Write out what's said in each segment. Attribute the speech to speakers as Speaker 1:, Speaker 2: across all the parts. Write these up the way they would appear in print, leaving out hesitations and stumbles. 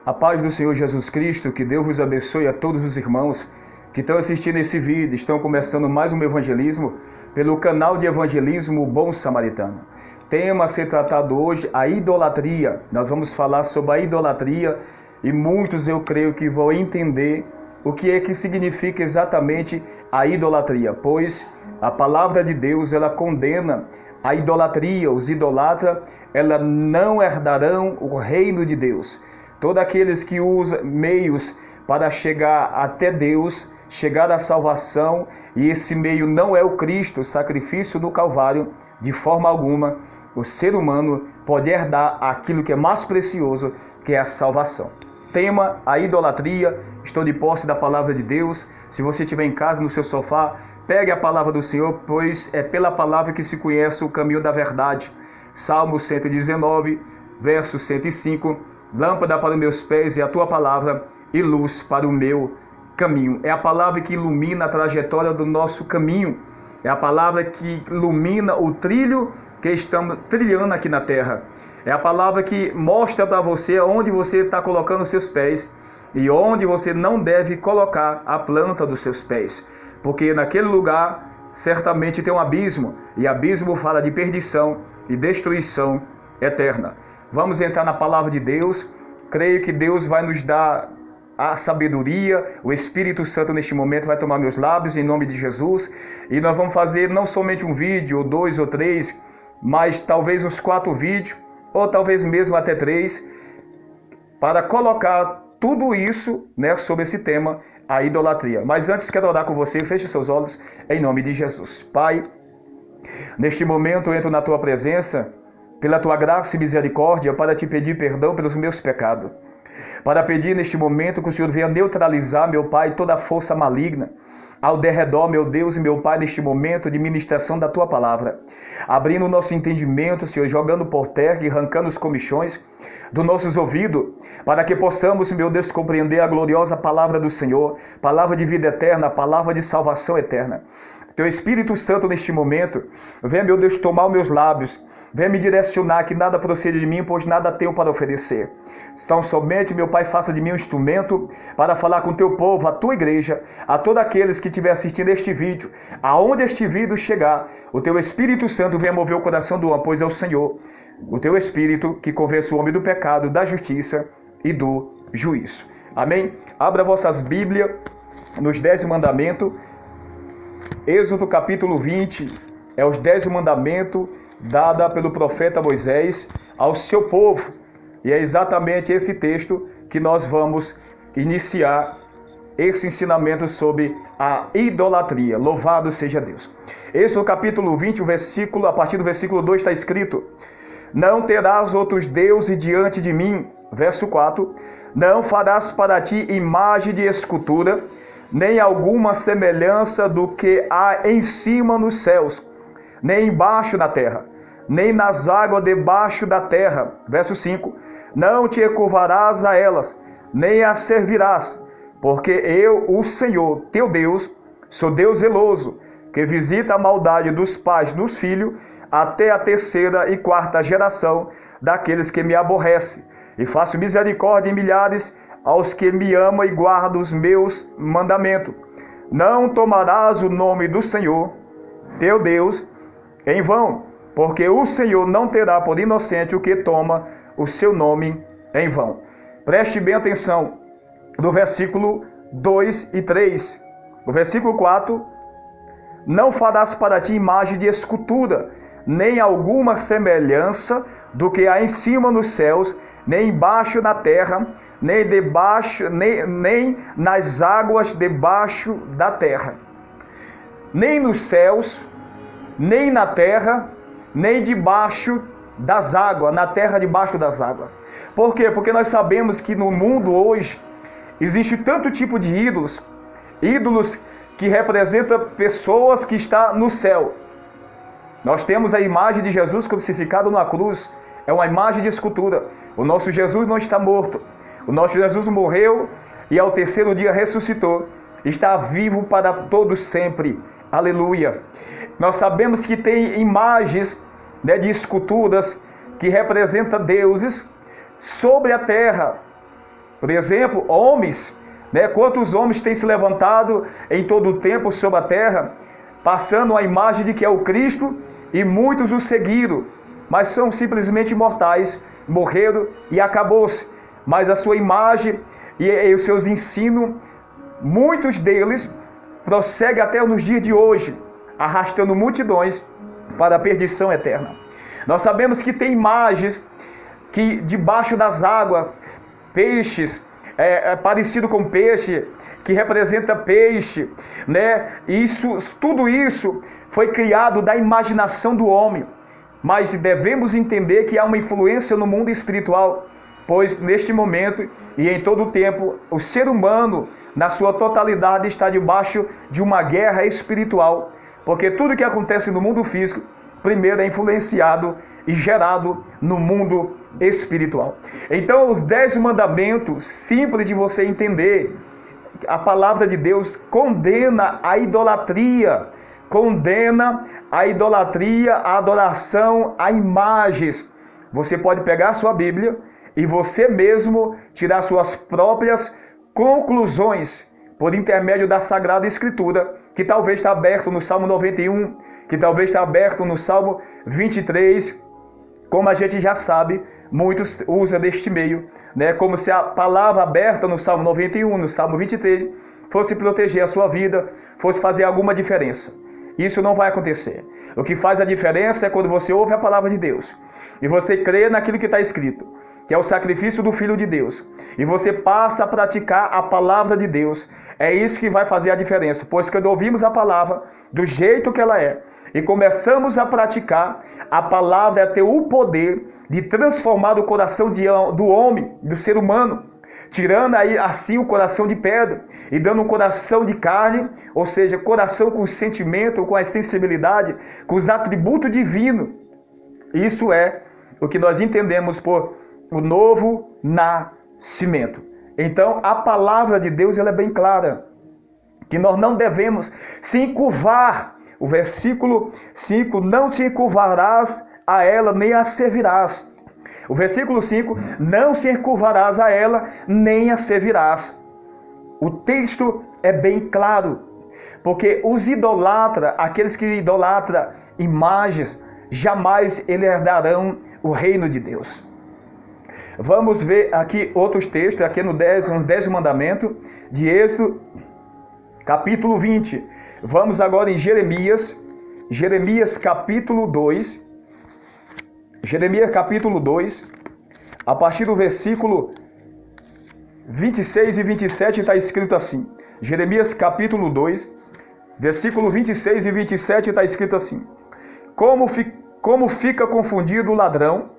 Speaker 1: A paz do Senhor Jesus Cristo, que Deus vos abençoe a todos os irmãos que estão assistindo esse vídeo, estão começando mais um evangelismo pelo canal de evangelismo Bom Samaritano. Tema a ser tratado hoje, a idolatria. Nós vamos falar sobre a idolatria e muitos eu creio que vão entender o que é que significa exatamente a idolatria, pois a palavra de Deus, ela condena a idolatria, os idolatras, ela não herdarão o reino de Deus. Todos aqueles que usam meios para chegar até Deus, chegar à salvação, e esse meio não é o Cristo, o sacrifício do Calvário, de forma alguma, o ser humano pode herdar aquilo que é mais precioso, que é a salvação. Tema, a idolatria. Estou de posse da palavra de Deus. Se você estiver em casa, no seu sofá, pegue a palavra do Senhor, pois é pela palavra que se conhece o caminho da verdade. Salmo 119, verso 105. Lâmpada para os meus pés é a tua palavra e luz para o meu caminho. É a palavra que ilumina a trajetória do nosso caminho. É a palavra que ilumina o trilho que estamos trilhando aqui na terra. É a palavra que mostra para você onde você está colocando os seus pés e onde você não deve colocar a planta dos seus pés. Porque naquele lugar certamente tem um abismo, e abismo fala de perdição e destruição eterna. Vamos entrar na palavra de Deus. Creio que Deus vai nos dar a sabedoria. O Espírito Santo neste momento vai tomar meus lábios em nome de Jesus. E nós vamos fazer não somente um vídeo, ou 2 ou 3, mas talvez uns 4 vídeos, ou talvez mesmo até 3, para colocar tudo isso, sobre esse tema, a idolatria. Mas antes quero orar com você. Feche seus olhos em nome de Jesus. Pai, neste momento eu entro na tua presença, pela tua graça e misericórdia, para te pedir perdão pelos meus pecados. Para pedir neste momento que o Senhor venha neutralizar, meu Pai, toda a força maligna ao derredor, meu Deus e meu Pai, neste momento de ministração da tua palavra. Abrindo o nosso entendimento, Senhor, jogando por terra e arrancando os comichões dos nossos ouvidos, para que possamos, meu Deus, compreender a gloriosa palavra do Senhor, palavra de vida eterna, palavra de salvação eterna. Teu Espírito Santo neste momento, venha, meu Deus, tomar os meus lábios, venha me direcionar, que nada procede de mim, pois nada tenho para oferecer. Então somente, meu Pai, faça de mim um instrumento para falar com o teu povo, a tua igreja, a todos aqueles que estiverem assistindo este vídeo. Aonde este vídeo chegar, o teu Espírito Santo venha mover o coração do homem, pois é o Senhor, o teu Espírito, que convence o homem do pecado, da justiça e do juízo. Amém? Abra vossas Bíblias nos 10 mandamentos. Êxodo capítulo 20, é os 10 mandamentos dada pelo profeta Moisés ao seu povo. E é exatamente esse texto que nós vamos iniciar esse ensinamento sobre a idolatria. Louvado seja Deus. Êxodo capítulo 20, a partir do versículo 2 está escrito: não terás outros deuses diante de mim. Verso 4, não farás para ti imagem de escultura, nem alguma semelhança do que há em cima nos céus, nem embaixo na terra, nem nas águas debaixo da terra. Verso 5, não te curvarás a elas, nem as servirás, porque eu, o Senhor, teu Deus, sou Deus zeloso, que visita a maldade dos pais nos filhos, até a 3ª e 4ª geração daqueles que me aborrecem, e faço misericórdia em milhares aos que me amam e guardam os meus mandamentos. Não tomarás o nome do Senhor, teu Deus, em vão, porque o Senhor não terá por inocente o que toma o seu nome em vão. Preste bem atenção no versículo 2 e 3. No versículo 4, não farás para ti imagem de escultura, nem alguma semelhança do que há em cima nos céus, nem embaixo na terra, nem debaixo, nem nas águas debaixo da terra, nem nos céus, nem na terra, nem debaixo das águas, na terra debaixo das águas. Por quê? Porque nós sabemos que no mundo hoje existe tanto tipo de ídolos, ídolos que representam pessoas que estão no céu. Nós temos a imagem de Jesus crucificado na cruz, é uma imagem de escultura. O nosso Jesus não está morto. O nosso Jesus morreu e ao 3º dia ressuscitou. Está vivo para todos sempre. Aleluia. Nós sabemos que tem imagens, de esculturas que representam deuses sobre a terra. Por exemplo, homens, né? Quantos homens têm se levantado em todo o tempo sobre a terra, passando a imagem de que é o Cristo, e muitos o seguiram, mas são simplesmente mortais, morreram e acabou-se. Mas a sua imagem e os seus ensinos, muitos deles prosseguem até nos dias de hoje, arrastando multidões para a perdição eterna. Nós sabemos que tem imagens que debaixo das águas, peixes, parecido com peixe, que representa peixe, né? Tudo isso foi criado da imaginação do homem. Mas devemos entender que há uma influência no mundo espiritual, pois neste momento e em todo o tempo, o ser humano, na sua totalidade, está debaixo de uma guerra espiritual, porque tudo que acontece no mundo físico, primeiro é influenciado e gerado no mundo espiritual. Então, os 10 mandamentos, simples de você entender, a palavra de Deus condena a idolatria, a adoração a imagens. Você pode pegar a sua Bíblia e você mesmo tirar suas próprias conclusões por intermédio da Sagrada Escritura, que talvez está aberto no Salmo 91, que talvez está aberto no Salmo 23, como a gente já sabe, muitos usam deste meio, né? Como se a palavra aberta no Salmo 91, no Salmo 23, fosse proteger a sua vida, fosse fazer alguma diferença. Isso não vai acontecer. O que faz a diferença é quando você ouve a palavra de Deus e você crê naquilo que está escrito, que é o sacrifício do Filho de Deus, e você passa a praticar a palavra de Deus. É isso que vai fazer a diferença, pois quando ouvimos a palavra do jeito que ela é e começamos a praticar, a palavra tem o poder de transformar o coração do homem, do ser humano, tirando aí assim o coração de pedra e dando um coração de carne, ou seja, coração com sentimento, com a sensibilidade, com os atributos divinos. Isso é o que nós entendemos por o novo nascimento. Então, a palavra de Deus ela é bem clara, que nós não devemos se encurvar. O versículo 5, não te encurvarás a ela, nem a servirás. O versículo 5, não se encurvarás a ela, nem a servirás. O texto é bem claro, porque os idolatras, aqueles que idolatram imagens, jamais eles herdarão o reino de Deus. Vamos ver aqui outros textos, aqui no 10 mandamentos de Êxodo, capítulo 20. Vamos agora em Jeremias capítulo 2. Jeremias capítulo 2, a partir do versículo 26 e 27 está escrito assim. Jeremias capítulo 2, versículo 26 e 27 está escrito assim. Como fica confundido o ladrão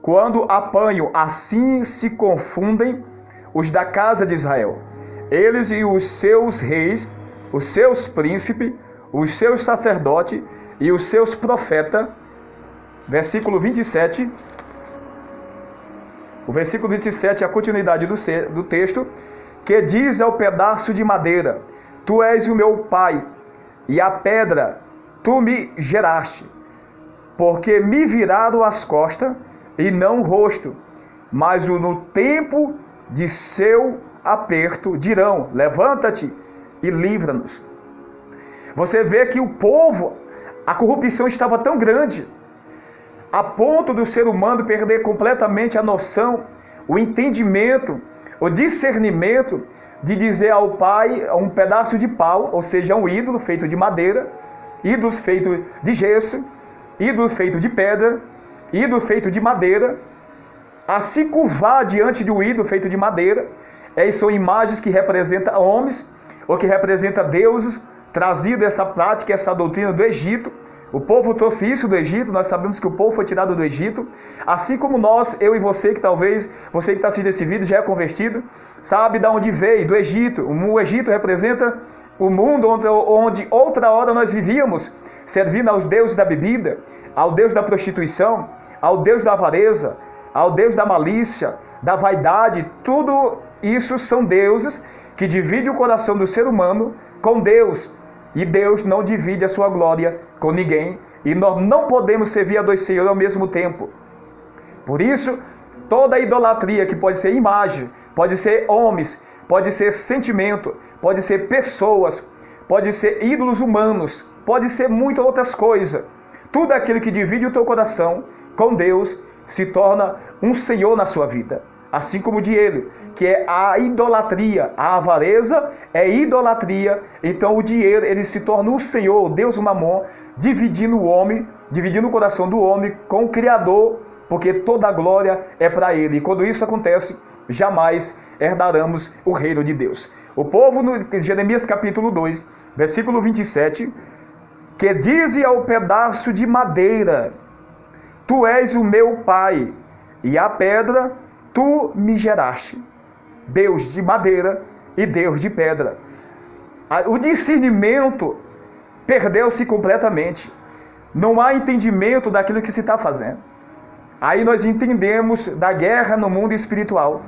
Speaker 1: quando apanho, assim se confundem os da casa de Israel. Eles e os seus reis, os seus príncipes, os seus sacerdotes e os seus profetas. Versículo 27. O versículo 27 é a continuidade do texto, que diz ao pedaço de madeira: Tu és o meu pai, e a pedra tu me geraste, porque me viraram as costas e não o rosto, mas no tempo de seu aperto dirão: Levanta-te e livra-nos. Você vê que o povo, a corrupção estava tão grande, a ponto do ser humano perder completamente a noção, o entendimento, o discernimento de dizer ao pai um pedaço de pau, ou seja, um ídolo feito de madeira, ídolos feitos de gesso, ídolo feito de pedra, ídolo feito de madeira, a se curvar diante de um ídolo feito de madeira. Essas são imagens que representam homens, ou que representam deuses, trazido essa prática, essa doutrina do Egito. O povo trouxe isso do Egito, nós sabemos que o povo foi tirado do Egito, assim como nós, eu e você, que talvez, você que está assistindo esse vídeo já é convertido, sabe de onde veio, do Egito. O Egito representa o mundo onde outra hora nós vivíamos, servindo aos deuses da bebida, ao deus da prostituição, ao deus da avareza, ao deus da malícia, da vaidade. Tudo isso são deuses que dividem o coração do ser humano com Deus. E Deus não divide a sua glória com ninguém. E nós não podemos servir a dois senhores ao mesmo tempo. Por isso, toda idolatria que pode ser imagem, pode ser homens, pode ser sentimento, pode ser pessoas, pode ser ídolos humanos, pode ser muitas outras coisas. Tudo aquilo que divide o teu coração com Deus se torna um senhor na sua vida. Assim como o dinheiro, que é a idolatria, a avareza é idolatria, então o dinheiro ele se torna o senhor, o Deus Mamon, dividindo o homem, dividindo o coração do homem com o Criador, porque toda a glória é para ele. E quando isso acontece, jamais herdaremos o reino de Deus. O povo, no Jeremias capítulo 2, versículo 27, que dize ao pedaço de madeira, tu és o meu pai, e a pedra tu me geraste. Deus de madeira e Deus de pedra. O discernimento perdeu-se completamente. Não há entendimento daquilo que se está fazendo. Aí nós entendemos da guerra no mundo espiritual,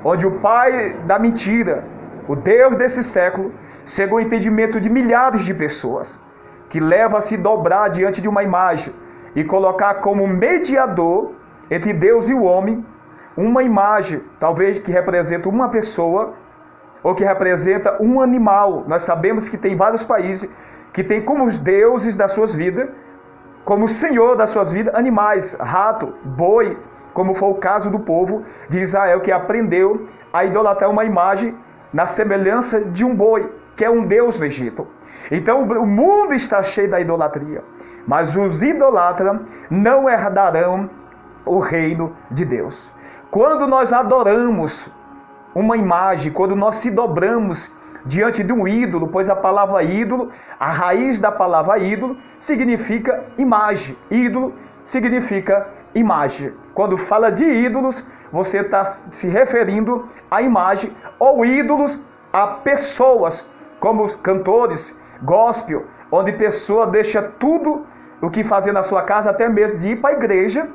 Speaker 1: onde o pai da mentira, o Deus desse século, cegou o entendimento de milhares de pessoas, que leva a se dobrar diante de uma imagem e colocar como mediador entre Deus e o homem uma imagem, talvez que representa uma pessoa ou que representa um animal. Nós sabemos que tem vários países que tem como os deuses das suas vidas, como o Senhor das suas vidas, animais, rato, boi, como foi o caso do povo de Israel, que aprendeu a idolatrar uma imagem na semelhança de um boi, que é um deus no Egito. Então o mundo está cheio da idolatria, mas os idolatras não herdarão o reino de Deus. Quando nós adoramos uma imagem, quando nós se dobramos diante de um ídolo, pois a palavra ídolo, a raiz da palavra ídolo, significa imagem. Ídolo significa imagem. Quando fala de ídolos, você está se referindo à imagem, ou ídolos a pessoas, como os cantores gospel, onde a pessoa deixa tudo o que fazer na sua casa, até mesmo de ir para a igreja,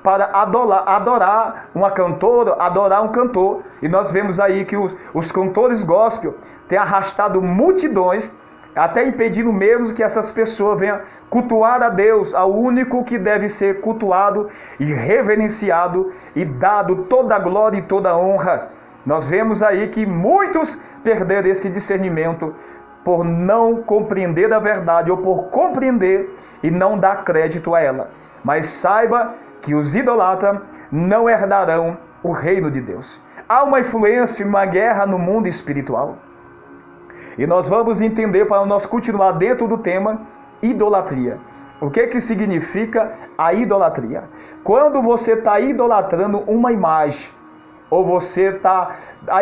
Speaker 1: para adorar uma cantora, adorar um cantor. E nós vemos aí que os cantores gospel têm arrastado multidões, até impedindo mesmo que essas pessoas venham cultuar a Deus, ao único que deve ser cultuado e reverenciado e dado toda a glória e toda a honra. Nós vemos aí que muitos perderam esse discernimento por não compreender a verdade ou por compreender e não dar crédito a ela. Mas saiba que os idolatras não herdarão o reino de Deus. Há uma influência, uma guerra no mundo espiritual. E nós vamos entender, para nós continuar dentro do tema, idolatria. O que significa a idolatria? Quando você está idolatrando uma imagem, ou você está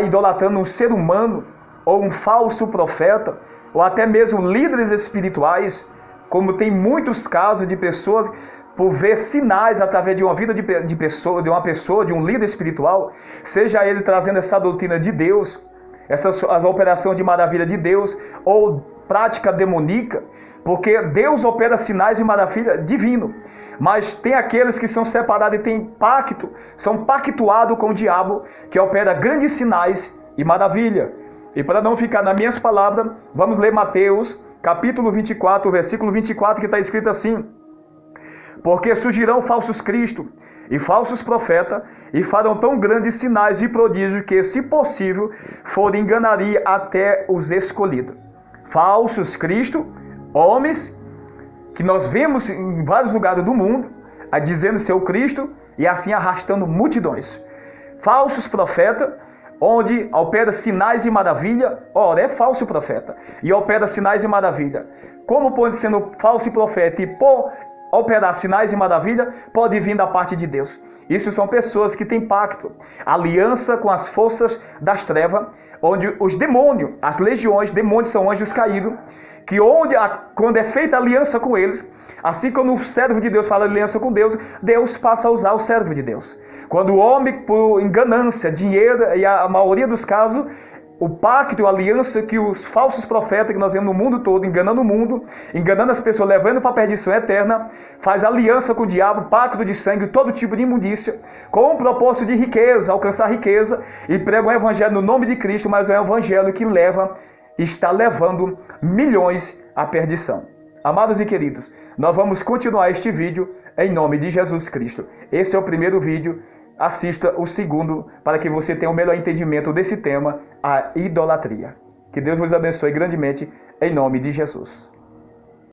Speaker 1: idolatrando um ser humano, ou um falso profeta, ou até mesmo líderes espirituais, como tem muitos casos de pessoas por ver sinais através de uma vida de uma pessoa, de um líder espiritual, seja ele trazendo essa doutrina de Deus, as operações de maravilha de Deus, ou prática demoníaca, porque Deus opera sinais de maravilha divino, mas tem aqueles que são separados e têm pacto, são pactuados com o diabo, que opera grandes sinais e maravilha. E para não ficar nas minhas palavras, vamos ler Mateus, capítulo 24, versículo 24, que está escrito assim: porque surgirão falsos cristos e falsos profetas, e farão tão grandes sinais e prodígios que, se possível, enganaria até os escolhidos. Falsos cristos, homens que nós vemos em vários lugares do mundo, dizendo ser o Cristo e assim arrastando multidões. Falsos profetas, onde opera sinais e maravilha. Ora, é falso profeta e opera sinais e maravilha. Como pode ser falso profeta e operar sinais e maravilha, pode vir da parte de Deus. Isso são pessoas que têm pacto, aliança com as forças das trevas, onde os demônios, as legiões, demônios são anjos caídos, que quando é feita aliança com eles, assim como o servo de Deus fala aliança com Deus, Deus passa a usar o servo de Deus. Quando o homem, por ganância, dinheiro, e a maioria dos casos, o pacto, a aliança que os falsos profetas que nós vemos no mundo todo, enganando o mundo, enganando as pessoas, levando para a perdição eterna, faz aliança com o diabo, pacto de sangue, todo tipo de imundícia, com o propósito de riqueza, alcançar riqueza, e prega o evangelho no nome de Cristo, mas é um evangelho que está levando milhões à perdição. Amados e queridos, nós vamos continuar este vídeo em nome de Jesus Cristo. Esse é o primeiro vídeo assista o segundo para que você tenha o melhor entendimento desse tema, a idolatria. Que Deus vos abençoe grandemente, em nome de Jesus.